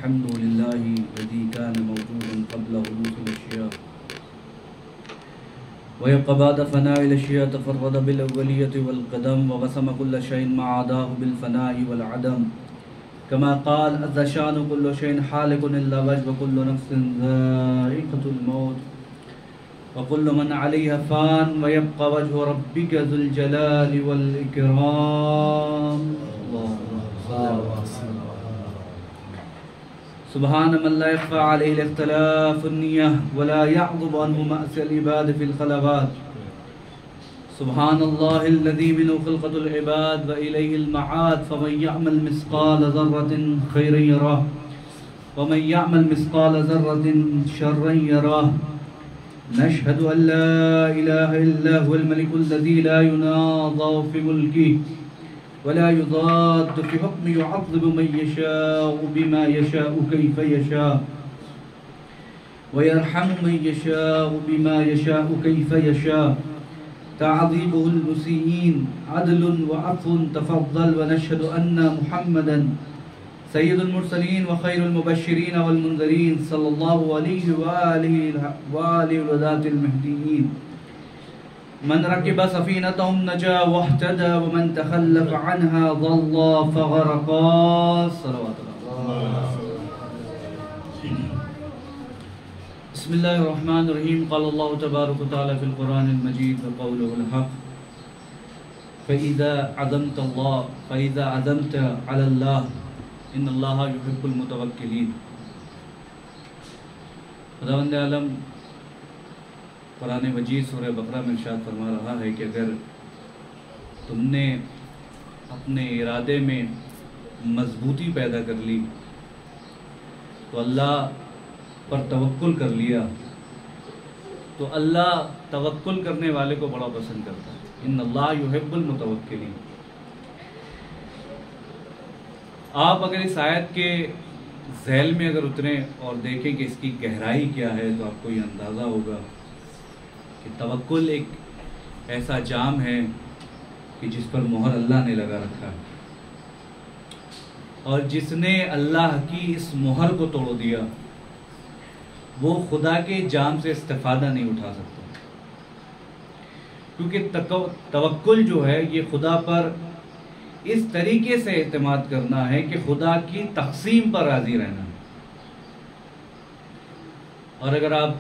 الحمد لله الذي كان موجودا قبل حدوث الأشياء ويبقى بعد فناء الأشياء، تفرد بالأولية والقدم وقسم كل شيء ما عداه بالفناء والعدم، كما قال عز شأن كل شيء حالق إلا وجهه وكل نفس ذائقة الموت وكل من عليها فان ويبقى وجه ربك ذو الجلال والإكرام. سبحان من لا يخفى عليه الاختلاف النية ولا يعظم عنه مأس العباد في الخلوات. سبحان الله الذي منه خلقة العباد وإليه المعاد، فمن يعمل مثقال ذرة خيرا يراه ومن يعمل مثقال ذرة شرا يراه. نشهد أن لا إله إلا هو الملك الذي لا يناظر في ملكه ولا يضاد في حكمه، يعذب من يشاء بما يشاء كيف يشاء ويرحم من يشاء بما يشاء كيف يشاء. تعذيبه المسيئين عدل وعفو تفضل. ونشهد أن محمدا سيد المرسلين وخير المبشرين والمنذرين صلى الله عليه وآله الهداة المهديين. من ركب سفينتهم نجا واهتدى ومن تخلف عنها ضل فغرقا. صلوات الله. بسم الله الرحمن الرحيم. قال الله تبارك وتعالى في القرآن المجيد وقوله الحق: فإذا عزمت على الله ان اللہ یحب المتوکلین. خداوند عالم قرآن مجید سورہ بقرہ میں ارشاد فرما رہا ہے کہ اگر تم نے اپنے ارادے میں مضبوطی پیدا کر لی تو اللہ پر توکل کر لیا تو اللہ توکل کرنے والے کو بڑا پسند کرتا ہے. ان اللہ یحب المتوکلین. آپ اگر اس آیت کے ذیل میں اگر اتریں اور دیکھیں کہ اس کی گہرائی کیا ہے تو آپ کو یہ اندازہ ہوگا کہ توکل ایک ایسا جام ہے کہ جس پر مہر اللہ نے لگا رکھا ہے، اور جس نے اللہ کی اس مہر کو توڑ دیا وہ خدا کے جام سے استفادہ نہیں اٹھا سکتا، کیونکہ توکل جو ہے یہ خدا پر اس طریقے سے اعتماد کرنا ہے کہ خدا کی تقسیم پر راضی رہنا. اور اگر آپ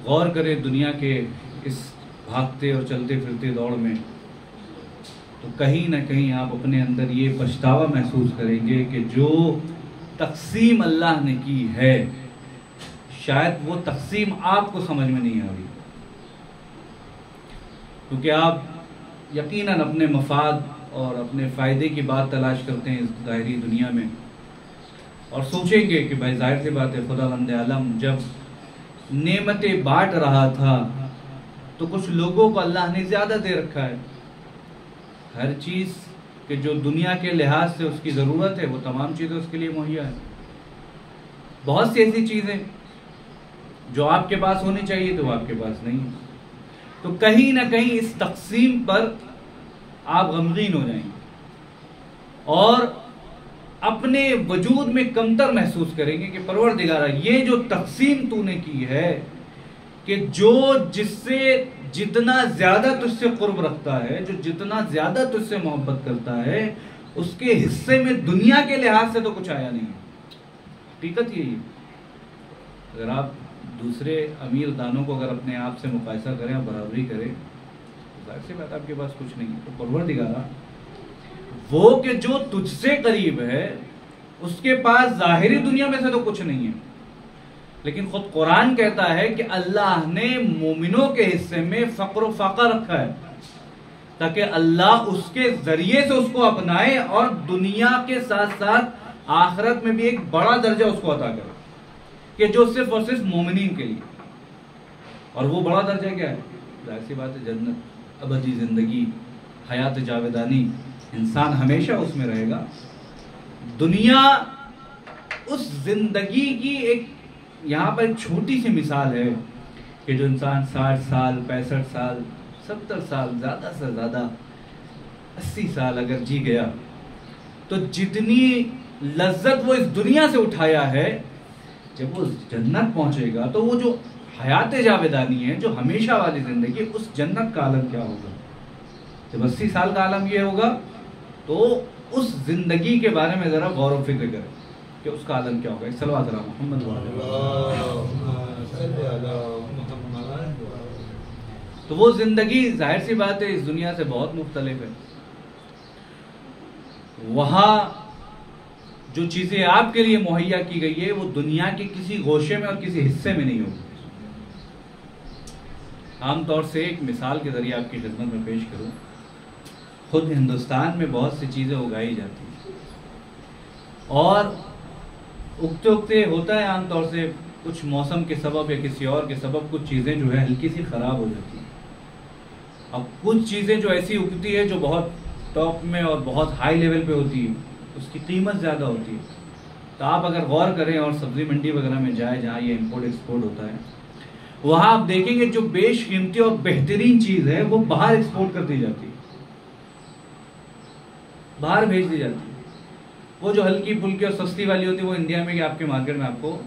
غور کریں دنیا کے اس بھاگتے اور چلتے پھرتے دور میں تو کہیں نہ کہیں آپ اپنے اندر یہ پچھتاوا محسوس کریں گے کہ جو تقسیم اللہ نے کی ہے شاید وہ تقسیم آپ کو سمجھ میں نہیں آ رہی، کیونکہ آپ یقیناً اپنے مفاد اور اپنے فائدے کی بات تلاش کرتے ہیں اس ظاہری دنیا میں، اور سوچیں گے کہ بھائی ظاہر سی بات ہے خداوند عالم جب نعمتیں بانٹ رہا تھا تو کچھ لوگوں کو اللہ نے زیادہ دے رکھا ہے. ہر چیز کہ جو دنیا کے لحاظ سے اس کی ضرورت ہے وہ تمام چیزیں اس کے لیے مہیا ہے. بہت سی ایسی چیزیں جو آپ کے پاس ہونی چاہیے تو وہ آپ کے پاس نہیں. تو کہیں نہ کہیں اس تقسیم پر آپ غمگین ہو جائیں گے اور اپنے وجود میں کمتر محسوس کریں گے کہ پروردگارہ یہ جو تقسیم تو نے کی ہے کہ جو جس سے جتنا زیادہ تجھ سے قرب رکھتا ہے، جو جتنا زیادہ تجھ سے محبت کرتا ہے، اس کے حصے میں دنیا کے لحاظ سے تو کچھ آیا نہیں ہے. حقیقت یہی ہے. اگر آپ دوسرے امیر دانوں کو اگر اپنے آپ سے مقایسہ کریں اور برابری کریں، ظاہر سی بات آپ کے پاس کچھ نہیں ہے. تو پروردگارہ وہ کہ جو تجھ سے قریب ہے اس کے پاس ظاہری دنیا میں سے تو کچھ نہیں ہے، لیکن خود قرآن کہتا ہے کہ اللہ نے مومنوں کے حصے میں فقر و فاقہ رکھا ہے تاکہ اللہ اس کے ذریعے سے اس کو اپنائے اور دنیا کے ساتھ ساتھ آخرت میں بھی ایک بڑا درجہ اس کو عطا کرے کہ جو صرف اور صرف مومنین کے لیے. اور وہ بڑا درجہ کیا ہے؟ ظاہر سی بات ہے جنت، ابدی زندگی، حیات جاویدانی. انسان ہمیشہ اس میں رہے گا. دنیا اس زندگی کی ایک یہاں پر ایک چھوٹی سی مثال ہے کہ جو انسان 60 سال 65 سال 70 سال زیادہ سے زیادہ 80 سال اگر جی گیا تو جتنی لذت وہ اس دنیا سے اٹھایا ہے، جب وہ جنت پہنچے گا تو وہ جو حیات جاویدانی ہے، جو ہمیشہ والی زندگی، اس جنت کا عالم کیا ہوگا؟ جب 80 سال کا عالم یہ ہوگا تو اس زندگی کے بارے میں ذرا غور و فکر کریں کہ اس کا عالم کیا ہوگا. صلوات علی محمد. تو وہ زندگی ظاہر سی بات ہے اس دنیا سے بہت مختلف ہے. وہاں جو چیزیں آپ کے لیے مہیا کی گئی ہے وہ دنیا کے کسی گوشے میں اور کسی حصے میں نہیں ہوگی. عام طور سے ایک مثال کے ذریعے آپ کی خدمت میں پیش کروں. خود ہندوستان میں بہت سی چیزیں اگائی جاتی ہیں اور اگتے اگتے ہوتا ہے عام طور سے کچھ موسم کے سبب یا کسی اور کے سبب کچھ چیزیں جو ہے ہلکی سی خراب ہو جاتی ہیں. اب کچھ چیزیں جو ایسی اگتی ہے جو بہت ٹاپ میں اور بہت ہائی لیول پہ ہوتی ہے، اس کی قیمت زیادہ ہوتی ہے. تو آپ اگر غور کریں اور سبزی منڈی وغیرہ میں جائیں جہاں یہ امپورٹ ایکسپورٹ ہوتا ہے، وہاں آپ دیکھیں گے جو بیش قیمتی اور بہترین چیز ہے وہ باہر ایکسپورٹ کر دی جاتی ہے، باہر بھیج دی جاتی ہے. وہ جو ہلکی پھلکی اور سستی والی ہوتی ہے وہ انڈیا میں آپ کے مارکیٹ میں آپ کو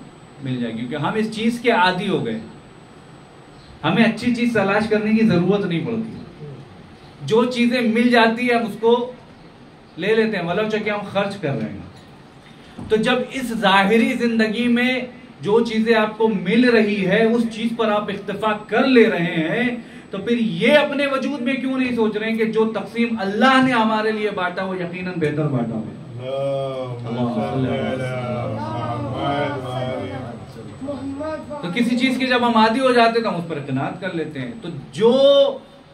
مل جائے گی، کیونکہ ہم اس چیز کے عادی ہو گئے. ہمیں اچھی چیز تلاش کرنے کی ضرورت نہیں پڑتی، جو چیزیں مل جاتی ہے ہم اس کو لے لیتے ہیں ولو چاہے ہم خرچ کر رہے ہیں. تو جب اس ظاہری زندگی میں جو چیزیں آپ کو مل رہی ہے اس چیز پر آپ اکتفا کر لے رہے ہیں، تو پھر یہ اپنے وجود میں کیوں نہیں سوچ رہے ہیں کہ جو تقسیم اللہ نے ہمارے لیے بانٹا وہ یقیناً بہتر بانٹا ہو. تو کسی چیز کے جب ہم عادی ہو جاتے ہیں تو ہم اس پر اعتماد کر لیتے ہیں. تو جو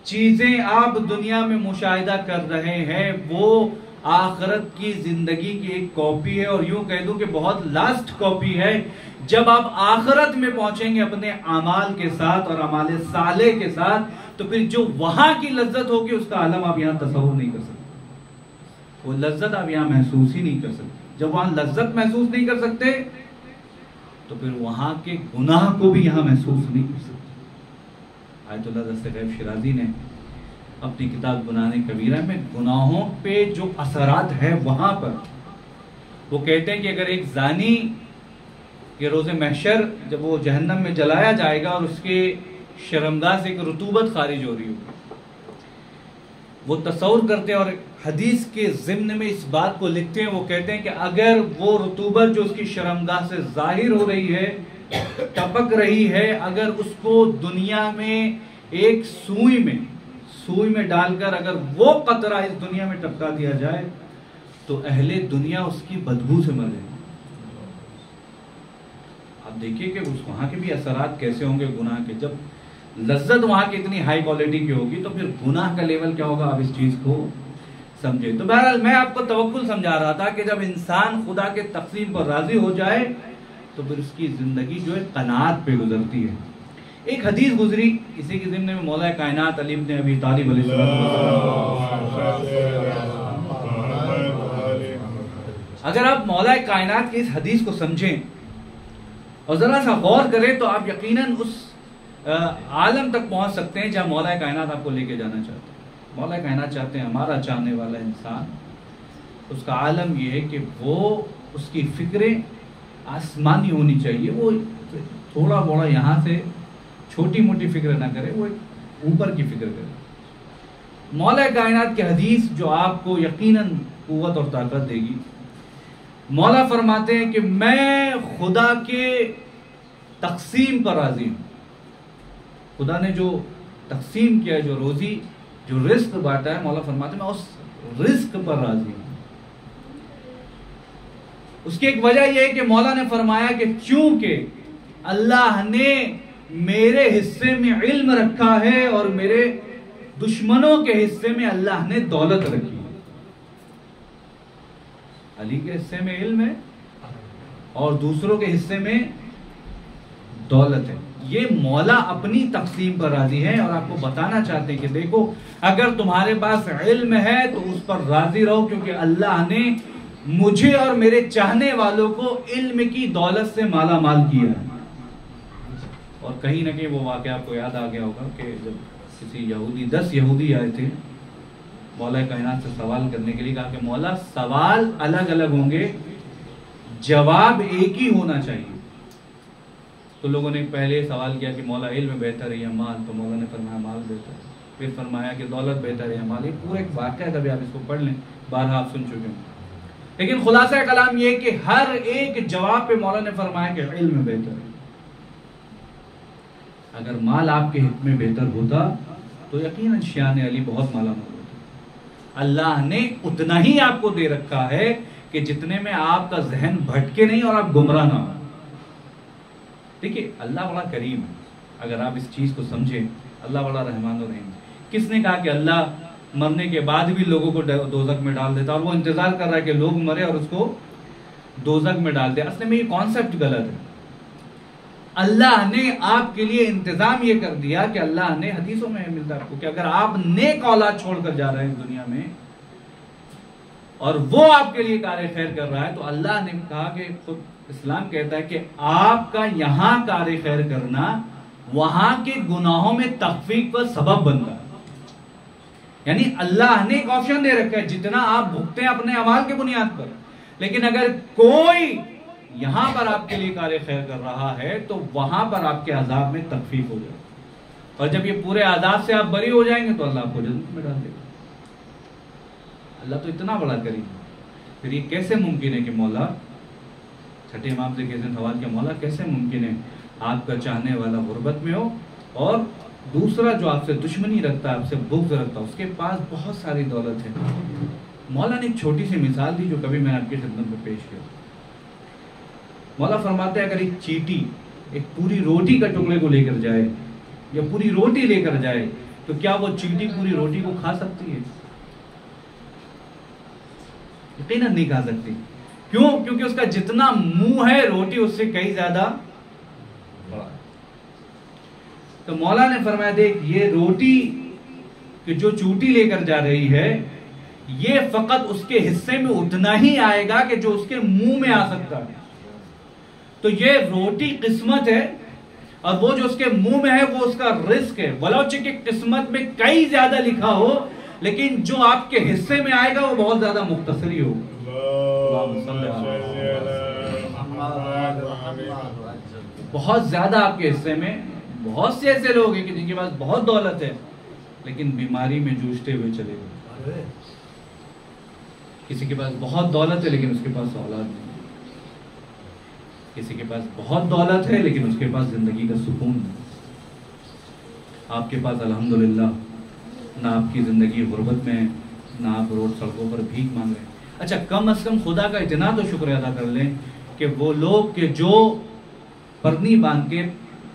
چیزیں آپ دنیا میں مشاہدہ کر رہے ہیں وہ آخرت کی زندگی کی ایک کاپی ہے، اور یوں کہہ دوں کہ بہت لاسٹ کاپی ہے. جب آپ آخرت میں پہنچیں گے اپنے اعمال کے ساتھ اور اعمال صالح کے ساتھ، تو پھر جو وہاں کی لذت ہوگی اس کا عالم آپ یہاں تصور نہیں کر سکتے. وہ لذت آپ یہاں محسوس ہی نہیں کر سکتے. جب وہاں لذت محسوس نہیں کر سکتے تو پھر وہاں کے گناہ کو بھی یہاں محسوس نہیں کر سکتے. آیت اللہ دستغیب شیرازی نے اپنی کتاب گناہ کبیرہ میں گناہوں پہ جو اثرات ہے وہاں پر وہ کہتے ہیں کہ اگر ایک زانی کے روز محشر جب وہ جہنم میں جلایا جائے گا اور اس کے شرمگاہ سے ایک رطوبت خارج ہو رہی ہوگی، وہ تصور کرتے ہیں اور حدیث کے ضمن میں اس بات کو لکھتے ہیں. وہ کہتے ہیں کہ اگر وہ رطوبت جو اس کی شرمگاہ سے ظاہر ہو رہی ہے، ٹپک رہی ہے، اگر اس کو دنیا میں ایک سوئی میں ڈال کر اگر وہ قطرہ اس دنیا میں ٹپکا دیا جائے تو اہل دنیا اس کی بدبو سے مر جائیں. آپ دیکھیے کہ اس وہاں کے بھی اثرات کیسے ہوں گے گناہ کے. جب لذت وہاں کی اتنی ہائی کوالٹی کی ہوگی تو پھر گناہ کا لیول کیا ہوگا، آپ اس چیز کو سمجھے. تو بہرحال میں آپ کو توکل سمجھا رہا تھا کہ جب انسان خدا کے تقسیم پر راضی ہو جائے تو پھر اس کی زندگی جو ہے قناعت پہ گزرتی ہے. ایک حدیث گزری اسی کے ضمن میں مولا کائنات علی بن ابی طالب علیہ السلام. اگر آپ مولا کائنات کی اس حدیث کو سمجھیں اور ذرا سا غور کریں تو آپ یقیناً اس عالم تک پہنچ سکتے ہیں جہاں مولا کائنات آپ کو لے کے جانا چاہتے ہیں. مولا کائنات چاہتے ہیں ہمارا چاہنے والا انسان، اس کا عالم یہ ہے کہ وہ اس کی فکریں آسمانی ہونی چاہیے. وہ تھوڑا بڑا یہاں سے چھوٹی موٹی فکر نہ کرے، وہ اوپر کی فکر کرے. مولا کائنات کی حدیث جو آپ کو یقیناً قوت اور طاقت دے گی. مولا فرماتے ہیں کہ میں خدا کے تقسیم پر راضی ہوں. خدا نے جو تقسیم کیا ہے، جو روزی جو رزق بانٹا ہے، مولا فرماتے ہیں میں اس رزق پر راضی ہوں. اس کی ایک وجہ یہ ہے کہ مولا نے فرمایا کہ چونکہ اللہ نے میرے حصے میں علم رکھا ہے اور میرے دشمنوں کے حصے میں اللہ نے دولت رکھی ہے. علی کے حصے میں علم ہے اور دوسروں کے حصے میں دولت ہے. یہ مولا اپنی تقسیم پر راضی ہے اور آپ کو بتانا چاہتے ہیں کہ دیکھو اگر تمہارے پاس علم ہے تو اس پر راضی رہو، کیونکہ اللہ نے مجھے اور میرے چاہنے والوں کو علم کی دولت سے مالا مال کیا ہے. اور کہیں نہ کہیں وہ واقعہ آپ کو یاد آ گیا ہوگا کہ جب کسی یہودی 10 یہودی آئے تھے مولا کائنات سے سوال کرنے کے لیے، کہا کہ مولا سوال الگ الگ ہوں گے جواب ایک ہی ہونا چاہیے. تو لوگوں نے پہلے سوال کیا کہ مولا علم بہتر ہے یا مال؟ تو مولا نے فرمایا مال بہتر ہے. پھر فرمایا کہ دولت بہتر ہے یا مال؟ یہ پورا ایک واقعہ ہے، کبھی آپ اس کو پڑھ لیں، بارہا آپ سن چکے ہیں. لیکن خلاصہ کلام یہ کہ ہر ایک جواب پہ مولا نے فرمایا کہ علم بہتر ہے. اگر مال آپ کے حق میں بہتر ہوتا تو یقیناً شیان علی بہت مالا مال ہوتا. اللہ نے اتنا ہی آپ کو دے رکھا ہے کہ جتنے میں آپ کا ذہن بھٹکے نہیں اور آپ گمراہ نہ ہو. دیکھیے اللہ بڑا کریم ہے، اگر آپ اس چیز کو سمجھیں. اللہ بڑا رحمان و رحیم. کس نے کہا کہ اللہ مرنے کے بعد بھی لوگوں کو دوزخ میں ڈال دیتا اور وہ انتظار کر رہا ہے کہ لوگ مرے اور اس کو دوزخ میں ڈال دے؟ اصل میں یہ کانسیپٹ غلط ہے. اللہ نے آپ کے لیے انتظام یہ کر دیا کہ اللہ نے حدیثوں میں ملتا آپ کو کہ اگر آپ نیک اولاد چھوڑ کر جا رہے ہیں دنیا میں اور وہ آپ کے لیے کار خیر کر رہا ہے، تو اللہ نے کہا کہ خود اسلام کہتا ہے کہ آپ کا یہاں کار خیر کرنا وہاں کے گناہوں میں تخفیف کا سبب بنتا ہے. یعنی اللہ نے ایک آپشن دے رکھا ہے جتنا آپ بھگتے ہیں اپنے اعمال کے بنیاد پر، لیکن اگر کوئی یہاں پر آپ کے لیے کار خیر کر رہا ہے تو وہاں پر آپ کے عذاب میں تخفیف ہو جائے. اور جب یہ پورے عذاب سے آپ بری ہو جائیں گے تو اللہ آپ کو جنت میں ڈال دے گا. اللہ تو اتنا بڑا کریم ہے. پھر یہ کیسے ممکن ہے کہ مولا، چھٹے امام سے کیسے سوال کیا، مولا کیسے ممکن ہے آپ کا چاہنے والا غربت میں ہو اور دوسرا جو آپ سے دشمنی رکھتا ہے، آپ سے بغض رکھتا ہے، اس کے پاس بہت ساری دولت ہے. مولا نے ایک چھوٹی سی مثال دی جو کبھی میں نے آپ کی خدمت میں پیش کیا. مولا فرماتے ہیں اگر ایک چیٹی ایک پوری روٹی کا ٹکڑے کو لے کر جائے یا پوری روٹی لے کر جائے تو کیا وہ چیٹی پوری روٹی کو کھا سکتی ہے؟ یقیناً نہیں کھا سکتی. کیوں؟ کیونکہ اس کا جتنا منہ ہے روٹی اس سے کئی زیادہ بڑا. تو مولا نے فرمایا دیکھ یہ روٹی کہ جو چوٹی لے کر جا رہی ہے یہ فقط اس کے حصے میں اتنا ہی آئے گا کہ جو اس کے منہ میں آ سکتا ہے. تو یہ روٹی قسمت ہے اور وہ جو اس کے منہ میں ہے وہ اس کا رزق ہے. ولوچہ کہ قسمت میں کئی زیادہ لکھا ہو لیکن جو آپ کے حصے میں آئے گا وہ بہت زیادہ مختصر ہی ہوگا. بہت زیادہ آپ کے حصے میں. بہت سے ایسے لوگ ہیں کہ جن کے پاس بہت دولت ہے لیکن بیماری میں جوجھتے ہوئے چلے گئے. کسی کے پاس بہت دولت ہے لیکن اس کے پاس اولاد نہیں. کسی کے پاس بہت دولت ہے لیکن اس کے پاس زندگی کا سکون نہیں. آپ کے پاس الحمدللہ نہ آپ کی زندگی غربت میں ہے، نہ آپ روڈ سڑکوں پر بھیک مانگ رہے ہیں. اچھا کم از کم خدا کا اتنا تو شکر ادا کر لیں کہ وہ لوگ کہ جو پرنی باندھ کے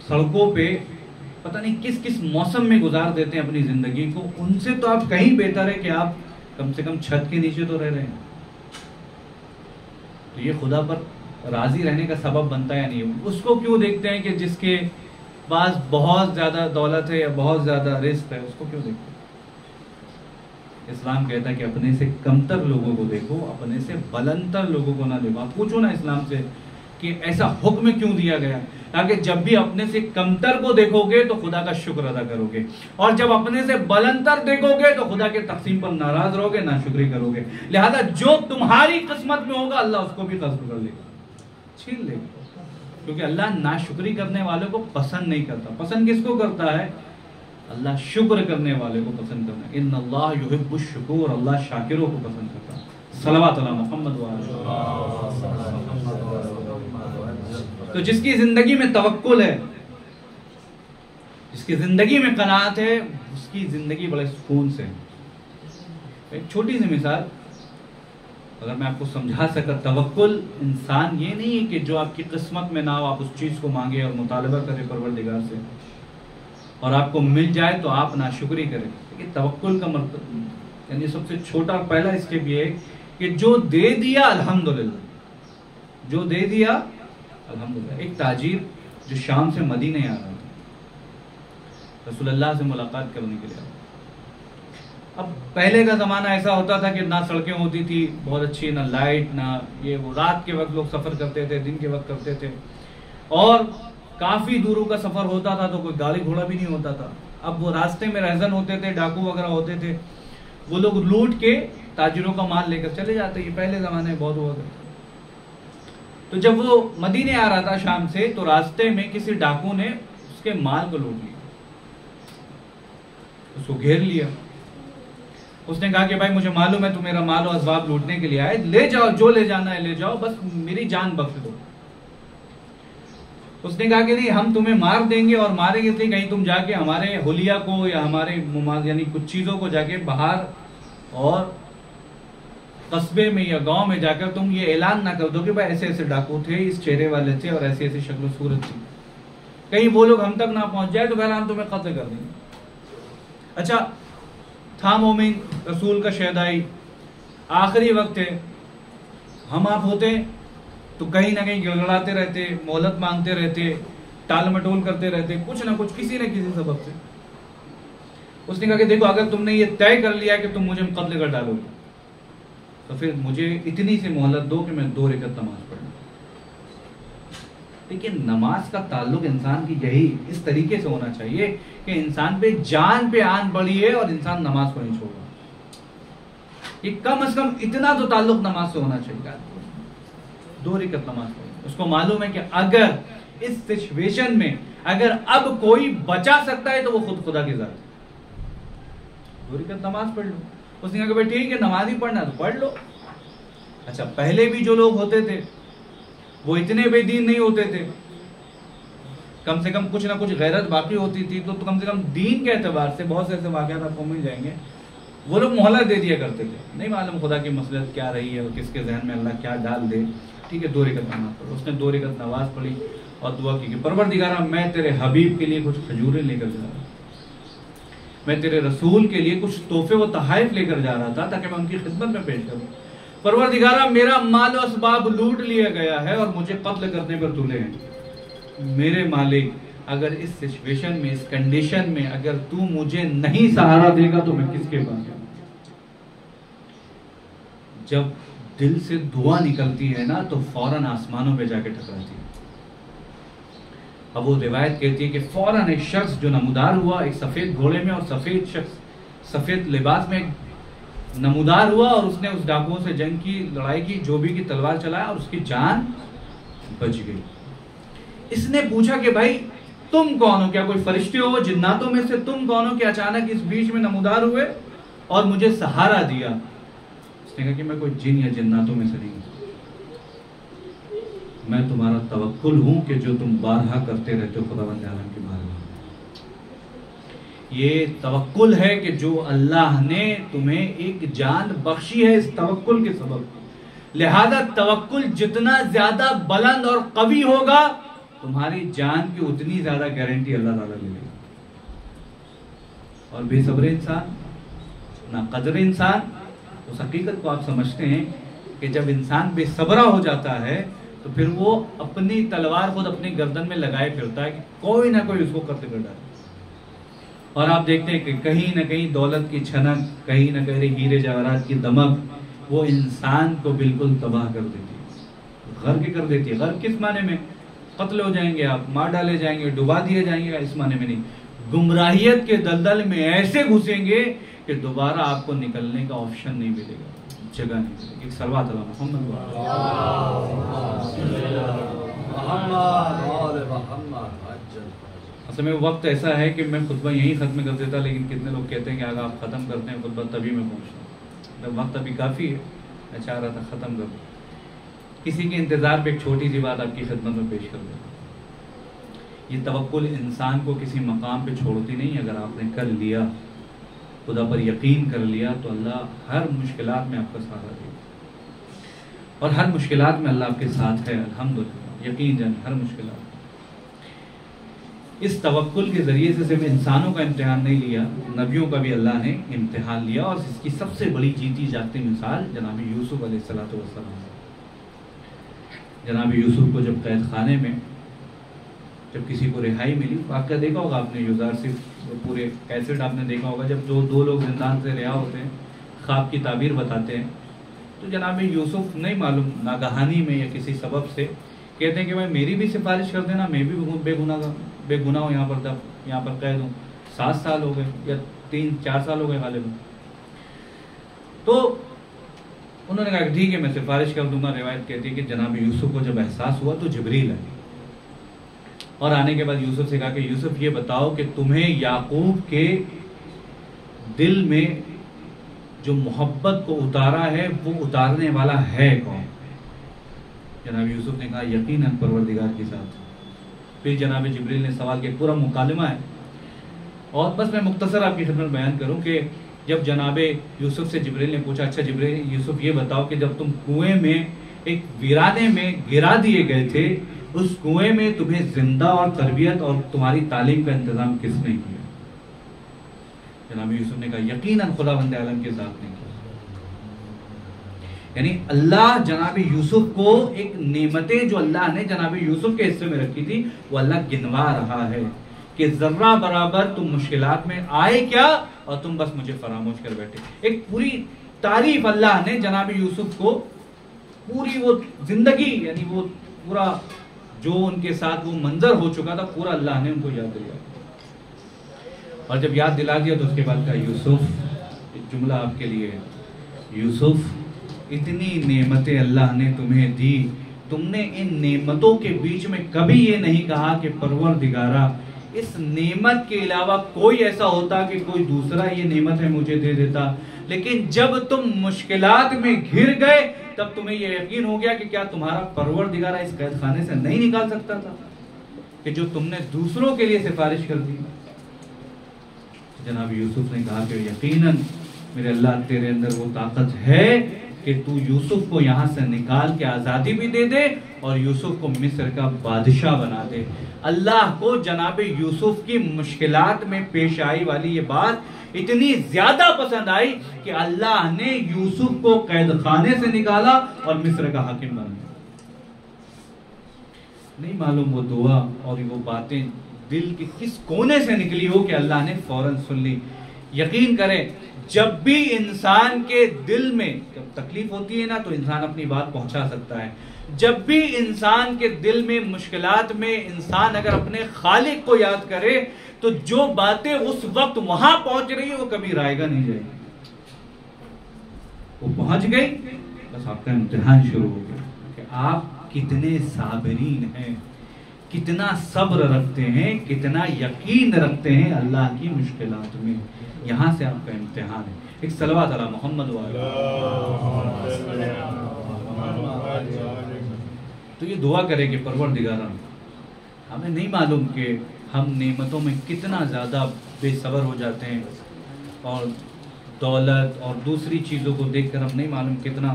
سڑکوں پہ پتہ نہیں کس کس موسم میں گزار دیتے ہیں اپنی زندگی کو، ان سے تو آپ کہیں بہتر ہے کہ آپ کم سے کم چھت کے نیچے تو رہ رہے ہیں. تو یہ خدا پر راضی رہنے کا سبب بنتا ہے یا نہیں؟ اس کو کیوں دیکھتے ہیں کہ جس کے پاس بہت زیادہ دولت ہے یا بہت زیادہ رزق ہے، اس کو کیوں دیکھتے ہیں؟ اسلام کہتا ہے کہ اپنے سے کمتر لوگوں کو دیکھو، اپنے سے بلندتر لوگوں کو نہ دیکھو. آپ پوچھو نا اسلام سے کہ ایسا حکم کیوں دیا گیا؟ تاکہ جب بھی اپنے سے کمتر کو دیکھو گے تو خدا کا شکر ادا کرو گے، اور جب اپنے سے بلندتر دیکھو گے تو خدا کے تقسیم پر ناراض رہو گے، ناشکری کرو گے. لہذا جو تمہاری قسمت میں ہوگا اللہ اس کو بھی غصب کر لے گا، چھین لے گا. کیونکہ اللہ ناشکری کرنے والوں کو پسند نہیں کرتا. پسند کس کو کرتا ہے؟ اللہ شکر کرنے والے کو پسند کرتا ہے. ان اللہ یحب الشکور، اللہ شاکروں کو پسند کرتا ہے. صلوات علی محمد تو جس کی زندگی میں توکل ہے، جس کی زندگی میں قناعت ہے، اس کی زندگی بڑے سکون سے. ایک چھوٹی سی مثال اگر میں آپ کو سمجھا سکا، توکل انسان یہ نہیں ہے کہ جو آپ کی قسمت میں نہ ہو آپ اس چیز کو مانگے اور مطالبہ کرے پروردگار سے اور آپ کو مل جائے تو آپ ناشکری کریں. لیکن توکل کا مطلب یعنی سب سے چھوٹا پہلا اسٹیپ یہ ہے کہ جو دے دیا الحمدللہ، جو دے دیا الحمدللہ. ایک تاجر جو شام سے مدینے آ رہا تھا رسول اللہ سے ملاقات کرنے کے لیے. اب پہلے کا زمانہ ایسا ہوتا تھا کہ نہ سڑکیں ہوتی تھی بہت اچھی، نہ لائٹ، نہ یہ وہ. رات کے وقت لوگ سفر کرتے تھے، دن کے وقت کرتے تھے، اور کافی دوروں کا سفر ہوتا تھا تو کوئی گاڑی گھوڑا بھی نہیں ہوتا تھا. اب وہ راستے میں رہزن ہوتے تھے، ڈاکو وغیرہ ہوتے تھے، وہ لوگ لوٹ کے تاجروں کا مال لے کر چلے جاتے. یہ پہلے زمانے میں بہت ہوا کرتا. تو جب وہ مدینے آ رہا تھا شام سے تو راستے میں کسی ڈاکو نے اس کے مال کو لوٹ لیا، اس کو گھیر لیا۔ اس نے کہا کہ بھائی مجھے معلوم ہے تو میرا مال و اسباب لوٹنے کے لیے آئے، لے جاؤ جو لے جانا ہے لے جاؤ، بس میری جان بخش دو۔ اس نے کہا کہ نہیں، ہم تمہیں مار دیں گے، اور ماریں گے نہیں، کہیں تم جا کے ہمارے حلیہ کو یا ہمارے یعنی کچھ چیزوں کو جا کے باہر اور قصبے میں یا گاؤں میں جا کر تم یہ اعلان نہ کر دو کہ بھائی ایسے ایسے ڈاکو تھے، اس چہرے والے تھے اور ایسی ایسی شکل و صورت تھی، کہیں وہ لوگ ہم تک نہ پہنچ جائے تو بہرحال ہم تمہیں قتل کر دیں گے۔ اچھا تھا مومن، رسول کا شہدائی، آخری وقت ہے، ہم آپ ہوتے تو کہیں نہ کہیں گڑگڑاتے رہتے، مہلت مانگتے رہتے، ٹال مٹول کرتے رہتے، کچھ نہ کچھ کسی نہ کسی سبب سے۔ اس نے کہا کہ دیکھو اگر تم نے یہ طے کر لیا کہ تم مجھے قتل کر ڈالو گے تو پھر مجھے اتنی سی مہلت دو کہ میں 2 رکعت نماز پڑھ لوں۔ لیکن نماز کا تعلق انسان کی یہی اس طریقے سے ہونا چاہیے کہ انسان پہ جان پہ آن پڑی ہے اور انسان نماز کو نہیں چھوڑا، یہ کم از کم اتنا تو تعلق نماز سے ہونا چاہیے، 2 رکعت نماز پڑھی۔ اس کو معلوم ہے کہ اگر اس سچویشن میں اگر اب کوئی بچا سکتا ہے تو وہ خود خدا کی ذات ہے، 2 رکعت نماز پڑھ لو۔ اس نے کہا کہ بھائی ٹھیک ہے نماز ہی پڑھنا تو پڑھ لو۔ اچھا پہلے بھی جو لوگ ہوتے تھے وہ اتنے بے دین نہیں ہوتے تھے، کم سے کم کچھ نہ کچھ غیرت باقی ہوتی تھی، تو کم سے کم دین کے اعتبار سے بہت سے ایسے واقعات آپ کو مل جائیں گے، وہ لوگ مہلت دے دیا کرتے تھے، نہیں معلوم خدا کی مصلحت کیا رہی ہے اور کس کے ذہن میں اللہ کیا ڈال دے، ٹھیک ہے 2 رکعت نماز پڑھو۔ اس نے 2 رکعت نماز پڑھی اور دعا کی کہ پروردگارا میں تیرے حبیب کے لیے کچھ کھجوریں لے کر جا رہا ہوں، میں تیرے رسول کے لیے کچھ تحفے و تحائف لے کر جا رہا تھا تاکہ میں ان کی خدمت میں پیش کروں۔ پروردگارا میرا مال و اسباب لوٹ لیا گیا ہے اور مجھے قتل کرنے پر تلے ہیں، میرے مالک اگر اس سچویشن میں، اس کنڈیشن میں اگر تو مجھے نہیں سہارا دے گا تو میں کس کے پاس جاؤں؟ جب دل سے دعا نکلتی ہے نا تو فوراً آسمانوں پہ جا کے ٹکراتی ہے۔ اب وہ روایت کہتی ہے کہ فوراً ایک شخص جو نمودار ہوا، ایک سفید گھوڑے میں اور سفید شخص سفید لباس میں نمودار ہوا، اور اس نے اس ڈاکوؤں سے جنگ کی، لڑائی کی، جو بھی کی تلوار چلایا اور اس کی جان بچ گئی۔ اس نے پوچھا کہ بھائی تم کون ہو؟ کیا کوئی فرشتے ہو جناتوں میں سے؟ تم کون ہو کہ اچانک اس بیچ میں نمودار ہوئے اور مجھے سہارا دیا؟ اس نے کہا کہ میں کوئی جن یا جناتوں میں سے نہیں ہوں، میں تمہارا توکل ہوں کہ جو تم بارہا کرتے رہتے ہو خداوند عالم کے بارے میں۔ یہ توکل ہے کہ جو اللہ نے تمہیں ایک جان بخشی ہے اس توکل کے سبب، لہذا توکل جتنا زیادہ بلند اور قوی ہوگا تمہاری جان کی اتنی زیادہ گارنٹی اللہ تعالیٰ لے گا۔ اور بے صبر انسان، نہ قدر انسان، اس حقیقت کو آپ سمجھتے ہیں کہ جب انسان بے صبرہ ہو جاتا ہے تو پھر وہ اپنی تلوار خود اپنی گردن میں لگائے پھرتا ہے کہ کوئی نہ کوئی اس کو قتل کر ڈالے۔ اور آپ دیکھتے ہیں کہ کہیں نہ کہیں دولت کی چھنک، کہیں نہ کہیں ہیرے جواہرات کی دمک وہ انسان کو بالکل تباہ کر دیتی ہے، غرق کر دیتی ہے۔ غرق کس معنی میں؟ قتل ہو جائیں گے آپ، مار ڈالے جائیں گے، ڈبا دیے جائیں گے، اس معنی میں نہیں، گمراہیت کے دلدل میں ایسے گھسیں گے کہ دوبارہ آپ کو نکلنے کا آپشن نہیں ملے گا، جگہ نہیں ملے گی۔ ایک صلوات علی محمد اصل میں وقت ایسا ہے کہ میں خطبہ یہیں ختم کر دیتا، لیکن کتنے لوگ کہتے ہیں کہ اگر آپ ختم کرتے ہیں خطبہ تبھی میں پہنچتا ہوں، وقت ابھی کافی ہے، میں چاہ رہا تھا ختم کر دوں۔ کسی کے انتظار پہ ایک چھوٹی سی بات آپ کی خدمت میں پیش کر دوں۔ یہ توکل انسان کو کسی مقام پہ چھوڑتی نہیں، اگر آپ نے کر لیا، خدا پر یقین کر لیا تو اللہ ہر مشکلات میں آپ کا سہارا دے گا، اور ہر مشکلات میں اللہ آپ کے ساتھ ہے، الحمدللہ، یقین جان ہر مشکلات۔ اس توکل کے ذریعے سے صرف انسانوں کا امتحان نہیں لیا، نبیوں کا بھی اللہ نے امتحان لیا، اور اس کی سب سے بڑی جیتی جاگتی مثال جناب یوسف علیہ السلام۔ جناب یوسف کو جب قید خانے میں جب کسی کو رہائی ملی، واقعہ دیکھا ہوگا آپ نے، یوزار صرف پورے کیسٹ آپ نے دیکھا ہوگا، جب دو لوگ زندان سے رہا ہوتے ہیں، خواب کی تعبیر بتاتے ہیں، تو جناب یوسف نہیں معلوم ناگہانی میں یا کسی سبب سے کہتے ہیں کہ بھائی میری بھی سفارش کر دینا، میں بھی بے گناہ ہوں، یہاں پر قید ہوں، 7 سال ہو گئے یا 3-4 سال ہو گئے غالباً۔ تو انہوں نے کہا کہ ٹھیک ہے میں سفارش کر دوں گا. روایت کہتی ہے کہ جناب یوسف کو جب احساس ہوا تو جبریل آئے اور آنے کے بعد یوسف سے کہا کہ یوسف یہ بتاؤ کہ تمہیں یعقوب کے دل میں جو محبت کو اتارا ہے وہ اتارنے والا ہے کون؟ جناب یوسف نے کہا یقیناً پروردگار کے ساتھ. پھر جناب جبریل نے سوال کیا. پورا مکالمہ ہے اور بس میں مختصر آپ کی خدمت بیان کروں کہ جب جناب یوسف سے جبریل نے پوچھا اچھا جبریل یوسف یہ بتاؤ کہ جب تم کنویں میں ایک ویرانے میں گرا دیے گئے تھے اس کنویں میں تمہیں زندہ اور تربیت اور تمہاری تعلیم کا انتظام کس نے کیا؟ جناب یوسف نے کہا یقیناً خداوند عالم کے ذات نے کیا. یعنی اللہ جناب یوسف کو ایک نعمتیں جو اللہ نے جناب یوسف کے حصے میں رکھی تھی وہ اللہ گنوا رہا ہے کہ ذرہ برابر تم مشکلات میں آئے کیا اور تم بس مجھے فراموش کر بیٹھے. ایک پوری تعریف اللہ نے جناب یوسف کو پوری وہ زندگی یعنی وہ پورا جو ان کے ساتھ وہ منظر ہو چکا تھا پورا اللہ نے ان کو یاد دلایا. اور جب یاد دلا دیا تو اس کے بعد کہا یوسف ایک جملہ آپ کے لیے یوسف اتنی نعمتیں اللہ نے تمہیں دی تم نے ان نعمتوں کے بیچ میں کبھی یہ نہیں کہا کہ پروردگارا اس نعمت کے علاوہ کوئی ایسا ہوتا کہ کوئی دوسرا یہ نعمت ہے مجھے دے دیتا. لیکن جب تم مشکلات میں گھر گئے تب تمہیں یہ یقین ہو گیا کہ کیا تمہارا پروردگار اس قید خانے سے نہیں نکال سکتا تھا کہ جو تم نے دوسروں کے لیے سفارش کر دی. جناب یوسف نے کہا کہ یقیناً میرے اللہ تیرے اندر وہ طاقت ہے کہ تو یوسف کو یہاں سے نکال کے آزادی بھی دے دے اور یوسف کو مصر کا بادشاہ بنا دے. اللہ کو جناب یوسف کی مشکلات میں پیش آئی والی یہ بات اتنی زیادہ پسند آئی کہ اللہ نے یوسف کو قید خانے سے نکالا اور مصر کا حاکم بنا دیا. نہیں معلوم وہ دعا اور وہ باتیں دل کے کس کونے سے نکلی ہو کہ اللہ نے فوراً سن لی. یقین کریں جب بھی انسان کے دل میں جب تکلیف ہوتی ہے نا تو انسان اپنی بات پہنچا سکتا ہے. جب بھی انسان کے دل میں مشکلات میں انسان اگر اپنے خالق کو یاد کرے تو جو باتیں اس وقت وہاں پہنچ رہی ہیں وہ کبھی رائے گا نہیں جائے گی. وہ پہنچ گئی بس آپ کا امتحان شروع ہو گیا کہ آپ کتنے صابرین ہیں, کتنا صبر رکھتے ہیں, کتنا یقین رکھتے ہیں اللہ کی مشکلات میں. یہاں سے آپ کا امتحان ہے. ایک صلوات علی محمد تو یہ دعا کرے کہ پروردگارا ہمیں نہیں معلوم کہ ہم نعمتوں میں کتنا زیادہ بے صبر ہو جاتے ہیں اور دولت اور دوسری چیزوں کو دیکھ کر ہم نہیں معلوم کتنا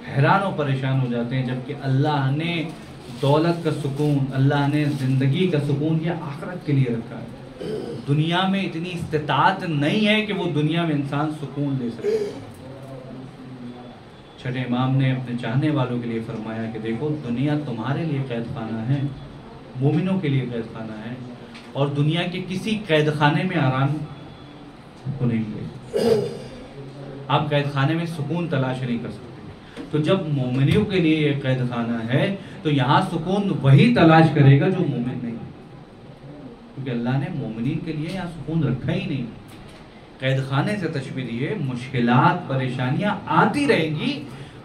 حیران و پریشان ہو جاتے ہیں, جبکہ اللہ نے دولت کا سکون, اللہ نے زندگی کا سکون یہ آخرت کے لیے رکھا ہے. دنیا میں اتنی استطاعت نہیں ہے کہ وہ دنیا میں انسان سکون لے سکے. چھٹے امام نے اپنے چاہنے والوں کے لیے فرمایا کہ دیکھو دنیا تمہارے لیے قید خانہ ہے, مومنوں کے لیے قید خانہ ہے, اور دنیا کے کسی قید خانے میں آرام کو نہیں ملے. آپ قید خانے میں سکون تلاش نہیں کر سکتے. تو جب مومنوں کے لیے یہ قید خانہ ہے تو یہاں سکون وہی تلاش کرے گا جو مومن نہیں, کیونکہ اللہ نے مومنین کے لیے یہاں سکون رکھا ہی نہیں. قید خانے سے تشبیہ دی ہے, مشکلات پریشانیاں آتی رہیں گی,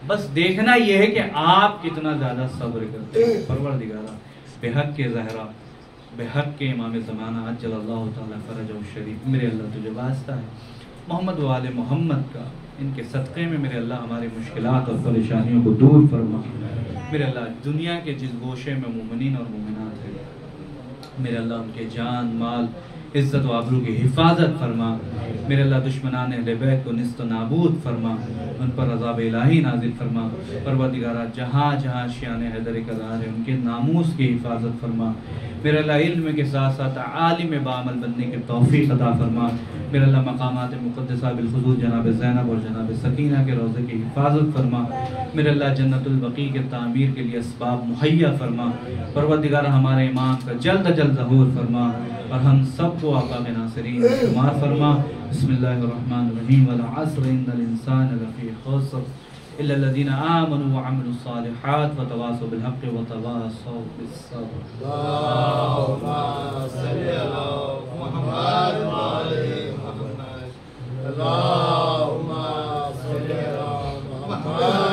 بس دیکھنا یہ ہے کہ آپ کتنا زیادہ صبر کرتے ہیں. پروردگارا بے حق کے زہرا, بے حق کے امام زمانہ عجل اللہ تعالیٰ فرجہ الشریف, میرے اللہ تجھے واسطہ ہے محمد و آل محمد کا, ان کے صدقے میں میرے اللہ ہماری مشکلات اور پریشانیوں کو دور فرما. میرے اللہ دنیا کے جس گوشے میں مومنین اور مومنات ہیں میرے اللہ ان کے جان مال عزت و آبرو کی حفاظت فرما. میرے اللہ دشمنان اہل بیت کو نیست و نابود فرما, ان پر عذاب الہی نازل فرما. پروردگارہ جہاں جہاں شیعان حیدر قرار ہے ان کے ناموس کی حفاظت فرما. میرے اللہ علم کے ساتھ ساتھ عالم بعمل بننے کے توفیق عطا فرما. میرے اللہ مقامات مقدسہ بالخصوص جناب زینب اور جناب سکینہ کے روضے کی حفاظت فرما. میرے اللہ جنت البقیع کے تعمیر کے لیے اسباب مہیا فرما. پروردگار ہمارے امام کا جلد از جلد ظہور فرما اور ہم سب کو آقا کے ناصرین شمار فرما. بسم اللہ الرحمن الرحیم. والعصر ان الانسان لفی خسر الا الذين آمنوا وعملوا الصالحات وتواصوا بالحق وتواصوا بالصبر. اللهم صل على محمد وعلى محمد. اللهم صل على محمد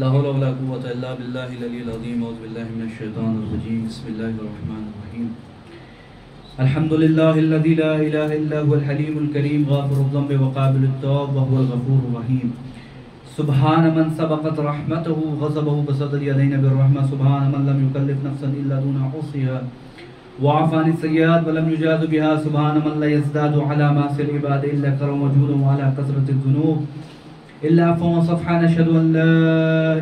لا حول ولا قوة إلا بالله العلي العظيم. أعوذ بالله من الشيطان الرجيم. بسم الله الرحمن الرحيم. الحمد لله الذي لا إله إلا هو الحليم الكريم غافر الذنب وقابل التوب وهو الغفور الرحيم. سبحان من سبقت رحمته غضبه بصدر علينا بالرحمة. سبحان من لم يكلف نفسا إلا دون عصيها وعفى عن السيئات ولم يجاز بها. سبحان من لا يزداد على معصية العباد إلا كرم وجود وعلى كثرة الذنوب إلا عفوا وصفحا. نشهد أن لا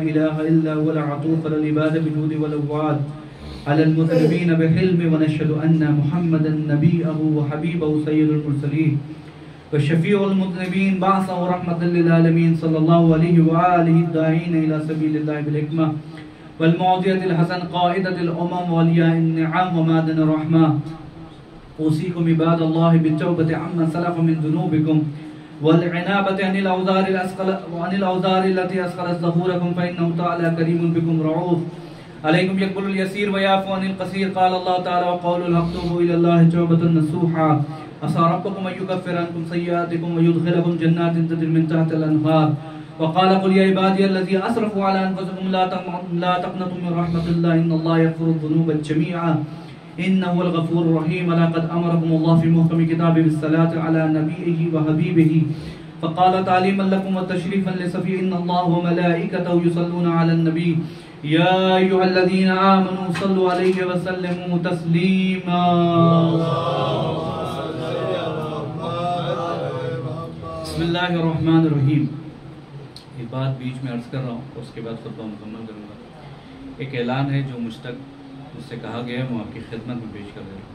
إله إلا هو العطوف للعباد بجود والأوعاد على المذنبين بحلم. ونشهد أن محمدا نبيه وحبيبه سيد المرسلين وشفيع المذنبين بعثه رحمة للعالمين صلى الله عليه وآله الداعين إلى سبيل الله بالحكمة والموعظة الحسن قائدة الأمم ولياء النعم ومعدن الرحمة. أوصيكم عباد الله بالتوبة عما سلف من ذنوبكم والعنابة عن الأوزار التي أسقلت ظهوركم فإنه تعالى كريم بكم رعوف. عليكم يقبل اليسير ويعفو عن القصير. قال الله تعالى وقول الحق توبوا إلى الله توبة نصوحا. عسى ربكم أن يكفر عنكم سيئاتكم ويدخلكم جنات تجري من تحت الأنهار. وقال قل يا عبادي الذين أسرفوا على أنفسكم لا تقنطوا من رحمة الله إن الله يغفر الذنوب جميعا إنه هو الغفور الرحيم. ولقد أمركم الله في محكم كتابه بالصلاة على نبيه وحبيبه فقال تعليما لكم وتشريفا لصفيه إن الله وملائكته يصلون على النبي يا أيها الذين آمنوا صلوا عليه وسلموا تسليما. بسم اللہ الرحمن الرحیم. ایک بات بیچ میں عرض کر رہا ہوں اور اس کے بعد خطبہ مکمل کروں گا. ایک اعلان ہے جو مجھ سے کہا گیا ہے وہ آپ کی خدمت میں پیش کر رہا ہوں.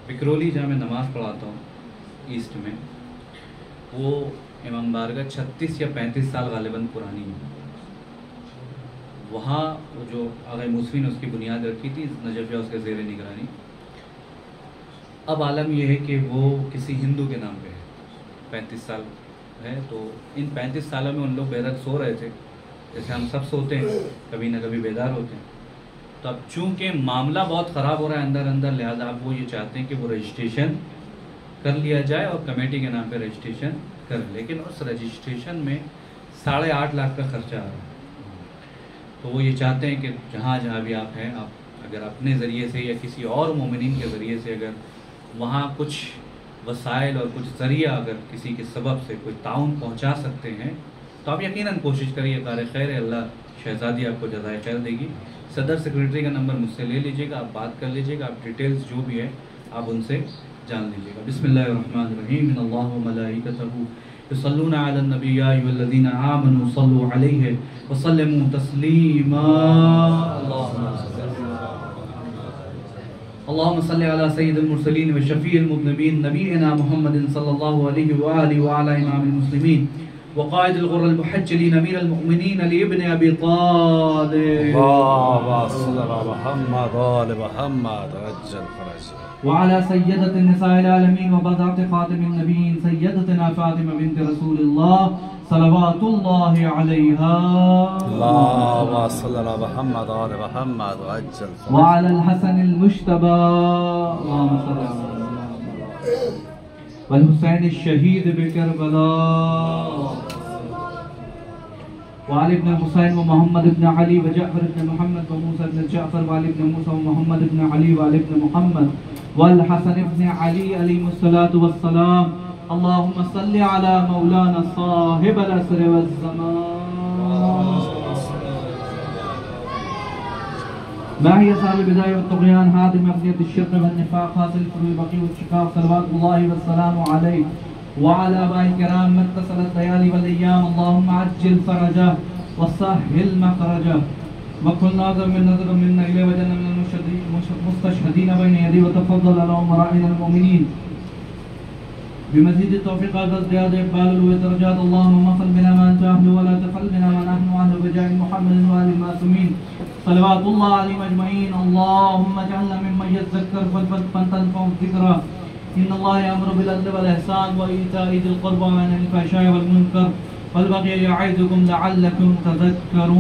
بکرولی جہاں میں نماز پڑھاتا ہوں ایسٹ میں، وہ امام بارگاہ 36 یا 35 سال غالباً پرانی ہے. وہاں وہ جو آغا موسوی نے اس کی بنیاد رکھی تھی نجف اس کے زیر نگرانی. اب عالم یہ ہے کہ وہ کسی ہندو کے نام پہ ہے. 35 سال ہے تو ان 35 سالوں میں ان لوگ بیدار سو رہے تھے جیسے ہم سب سوتے ہیں، کبھی نہ کبھی بیدار ہوتے ہیں. تو اب چونکہ معاملہ بہت خراب ہو رہا ہے اندر لہٰذا اب وہ یہ چاہتے ہیں کہ وہ رجسٹریشن کر لیا جائے اور کمیٹی کے نام پہ رجسٹریشن کر. لیکن اس رجسٹریشن میں 8.5 لاکھ کا خرچہ آ رہا ہے. تو وہ یہ چاہتے ہیں کہ جہاں بھی آپ ہیں، آپ اگر اپنے ذریعے سے یا کسی اور مومنین کے ذریعے سے اگر وہاں کچھ وسائل اور کچھ ذریعہ اگر کسی کے سبب سے کوئی تعاون پہنچا سکتے ہیں تو آپ یقیناً کوشش کریے. کار خیر ہے، اللہ شہزادی آپ کو جزائے خیر دے گی. صدر سیکریٹری کا نمبر مجھ سے لے لیجیے گا، آپ بات کر لیجیے گا، آپ ڈیٹیلز جو بھی ہے آپ ان سے جان لیجیے گا. بسم اللہ الرحمن الرحیم. ان اللہ وملائکتہ یصلون علی النبی یا ایھا الذین آمنوا صلوا علیہ وسلموا تسلیما. اللهم صل على سيد المرسلين وشفيع المذنبين نبينا محمد صلى الله عليه وآله وعلى إمام المسلمين وقائد الغر المحجلين أمير المؤمنين لابن أبي طالب اللهم صل على محمد وآل محمد عجل فرجه وعلى سيدة النساء العالمين وبضعة خاتم النبيين سيدتنا فاطمة بنت رسول الله صلوات الله عليها. اللهم صل على محمد وآل محمد عجل فرجه وعلى الحسن المجتبى اللهم صل على والحسين الشهيد بكربلاء وعلي بن الحسين ومحمد بن علي وجعفر بن محمد وموسى بن جعفر وعلي بن موسى ومحمد بن علي وعلي بن محمد والحسن بن علي عليهم الصلاة والسلام. اللهم صل على مولانا صاحب العصر والزمان. ما هي صاحب البداية والطغيان هادم أبنية الشرك والنفاق حاصل الفروع البقي والشقاق صلوات الله والسلام عليه وعلى آبائه الكرام من اتصل الليالي والأيام. اللهم عجل فرجه وسهل مخرجه وكل ناظر من نظر منا إليه وجعلنا من المستشهدين بين يديه وتفضل على أمرائنا المؤمنين بمزيد التوفيق والازدياد إقبال ودرجات. اللهم اغفر بنا ما أنت أهله ولا تفعل بنا ما نحن أهله بجاه محمد وآل المعصومين صلوات الله عليهم أجمعين. اللهم اجعلنا ممن يذكر فتنفع الذكرى. إن الله يأمر بالعدل والإحسان وإيتاء ذي القربى وينهى عن الفحشاء والمنكر والبغي يعظكم لعلكم تذكرون.